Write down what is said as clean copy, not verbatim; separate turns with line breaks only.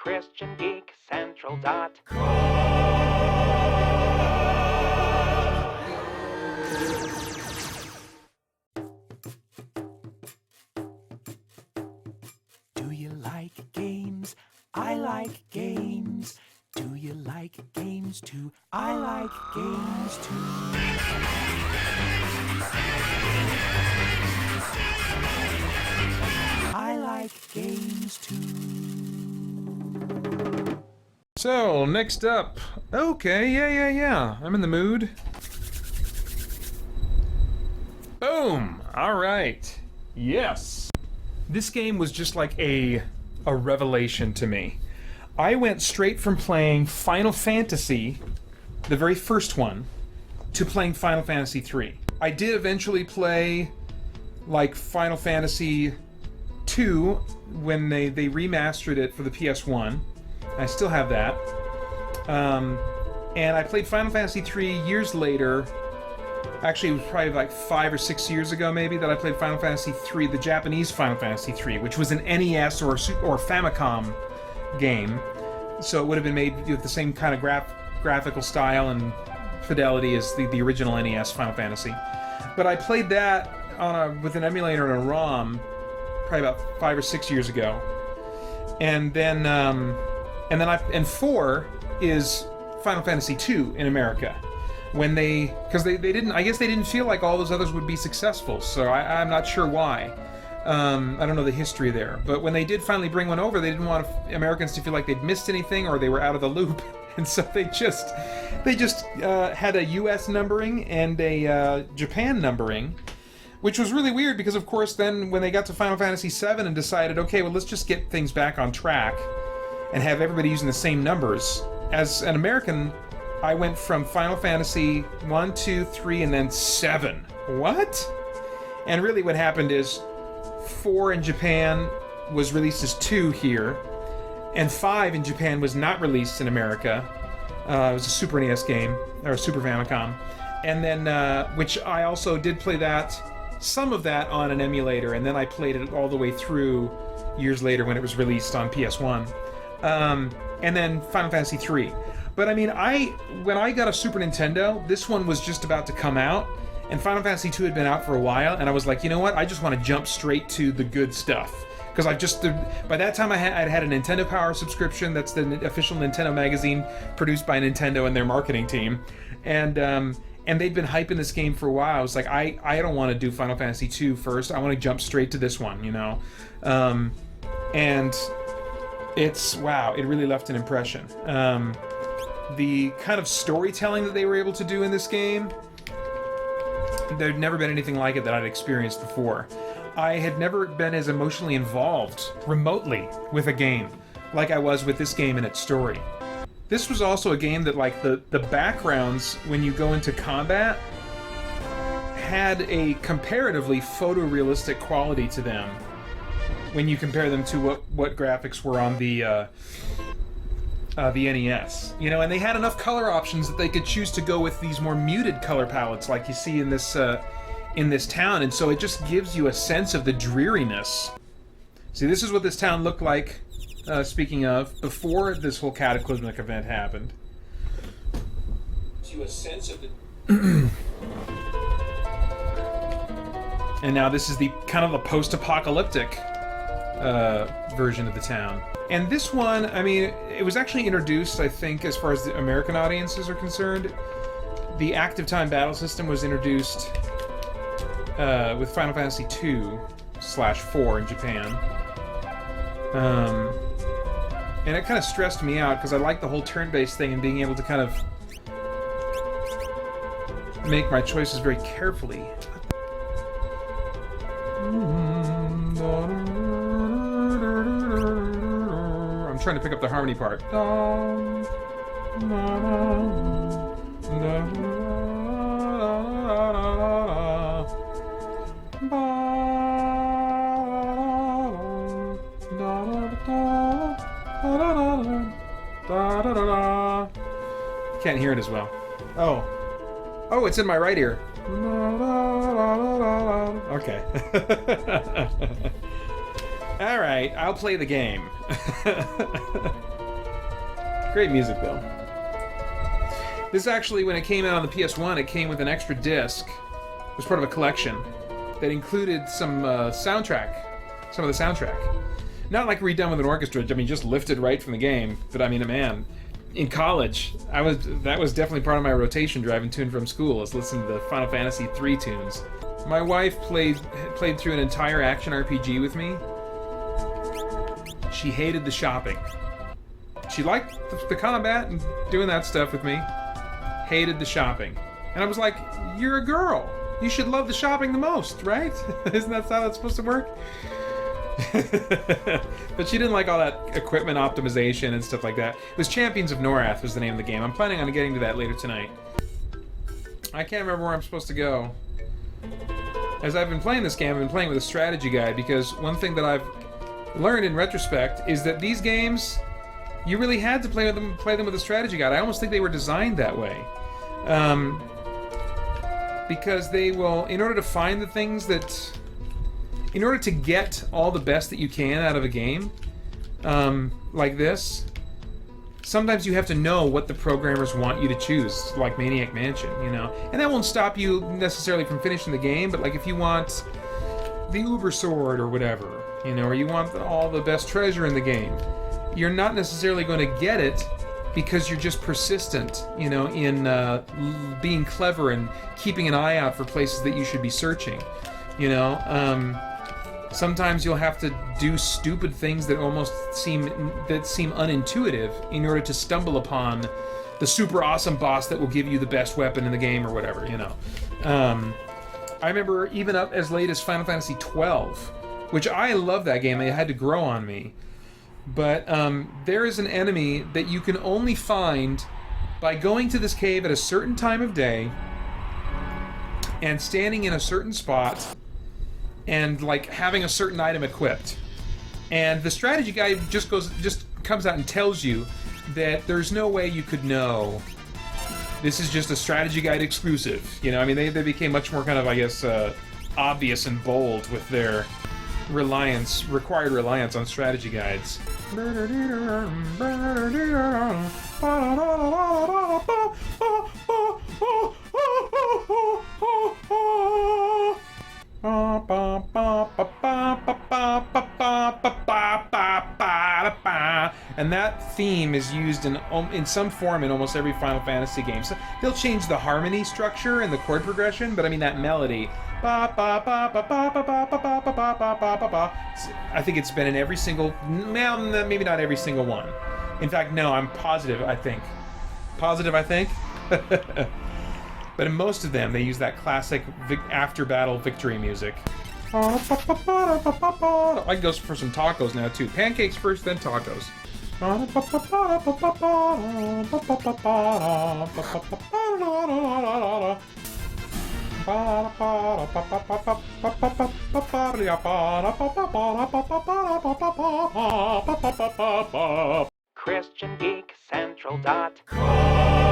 ChristianGeekCentral.com.
Do you like games? I like games. Do you like games too? I like games too. I like games too.
So, next up. Okay, yeah. I'm in the mood. Boom! Alright. Yes. This game was just like a revelation to me. I went straight from playing Final Fantasy, the very first one, to playing Final Fantasy 3. I did eventually play like Final Fantasy 2 when they remastered it for the PS1. I still have that. And I played Final Fantasy 3 years later. Actually, it was probably like 5 or 6 years ago, maybe, that I played Final Fantasy 3, the Japanese Final Fantasy 3, which was an NES or Famicom game. So it would have been made with the same kind of graphical style and fidelity as the original NES Final Fantasy. But I played that with an emulator and a ROM probably about 5 or 6 years ago. And then 4 is Final Fantasy 2 in America. Because they didn't, I guess they didn't feel like all those others would be successful, so I'm not sure why. I don't know the history there. But when they did finally bring one over, they didn't want Americans to feel like they'd missed anything or they were out of the loop. And so they just had a US numbering and a Japan numbering, which was really weird because, of course, then when they got to Final Fantasy VII and decided, okay, well, let's just get things back on track and have everybody using the same numbers. As an American, I went from Final Fantasy 1, 2, 3, and then 7. What? And really what happened is 4 in Japan was released as 2 here, and 5 in Japan was not released in America. It was a Super NES game, or Super Famicom. And then, which I also did play some of that on an emulator, and then I played it all the way through years later when it was released on PS1. And then Final Fantasy 3. But I mean, when I got a Super Nintendo, this one was just about to come out, and Final Fantasy 2 had been out for a while, and I was like, you know what? I just want to jump straight to the good stuff. Because by that time I'd had a Nintendo Power subscription. That's the official Nintendo magazine produced by Nintendo and their marketing team. And they'd been hyping this game for a while. I was like, I don't want to do Final Fantasy 2 first. I want to jump straight to this one, you know? And wow, it really left an impression. The kind of storytelling that they were able to do in this game, there'd never been anything like it that I'd experienced before. I had never been as emotionally involved remotely with a game like I was with this game and its story. This was also a game that, like, the backgrounds when you go into combat had a comparatively photorealistic quality to them when you compare them to what graphics were on the NES. You know, and they had enough color options that they could choose to go with these more muted color palettes like you see in this town, and so it just gives you a sense of the dreariness. See, this is what this town looked like, speaking of, before this whole cataclysmic event happened. Gives you a sense of the... And now this is the kind of the post-apocalyptic version of the town. And this one, I mean, it was actually introduced, I think, as far as the American audiences are concerned. The active time battle system was introduced with Final Fantasy 2/4 in Japan. And it kind of stressed me out because I like the whole turn-based thing and being able to kind of make my choices very carefully. I'm trying to pick up the harmony part. Can't hear it as well. Oh, it's in my right ear. Okay. Alright, I'll play the game. Great music, though. This actually, when it came out on the PS1, it came with an extra disc. It was part of a collection that included some soundtrack. Some of the soundtrack. Not like redone with an orchestra, I mean, just lifted right from the game. But I mean, man, in college, that was definitely part of my rotation driving to and from school, is listening to the Final Fantasy III tunes. My wife played through an entire action RPG with me. She hated the shopping. She liked the combat and doing that stuff with me. Hated the shopping. And I was like, you're a girl. You should love the shopping the most, right? Isn't that how that's supposed to work? But she didn't like all that equipment optimization and stuff like that. It was Champions of Norath was the name of the game. I'm planning on getting to that later tonight. I can't remember where I'm supposed to go. As I've been playing this game, I've been playing with a strategy guide, because one thing that I've learned in retrospect is that these games, you really had to play them with a strategy guide. I almost think they were designed that way. Because they will, in order to find the things that, in order to get all the best that you can out of a game, like this, sometimes you have to know what the programmers want you to choose, like Maniac Mansion, you know? And that won't stop you necessarily from finishing the game, but like if you want the Uber Sword or whatever, you know, or you want all the best treasure in the game, you're not necessarily going to get it because you're just persistent, you know, in being clever and keeping an eye out for places that you should be searching, you know? Sometimes you'll have to do stupid things that almost seem unintuitive in order to stumble upon the super awesome boss that will give you the best weapon in the game or whatever, you know. I remember even up as late as Final Fantasy XII, which I love that game. It had to grow on me. But there is an enemy that you can only find by going to this cave at a certain time of day and standing in a certain spot and like having a certain item equipped. And the strategy guide just comes out and tells you that there's no way you could know. This is just a strategy guide exclusive. You know, I mean, they became much more kind of, I guess, obvious and bold with their required reliance on strategy guides. And that theme is used in some form in almost every Final Fantasy game. So they'll change the harmony structure and the chord progression, but I mean that melody. I think it's been in every single, well, maybe not every single one. In fact, no, I'm positive, I think. But in most of them, they use that classic after-battle victory music. I can go for some tacos now, too. Pancakes first, then tacos.
ChristianGeekCentral.com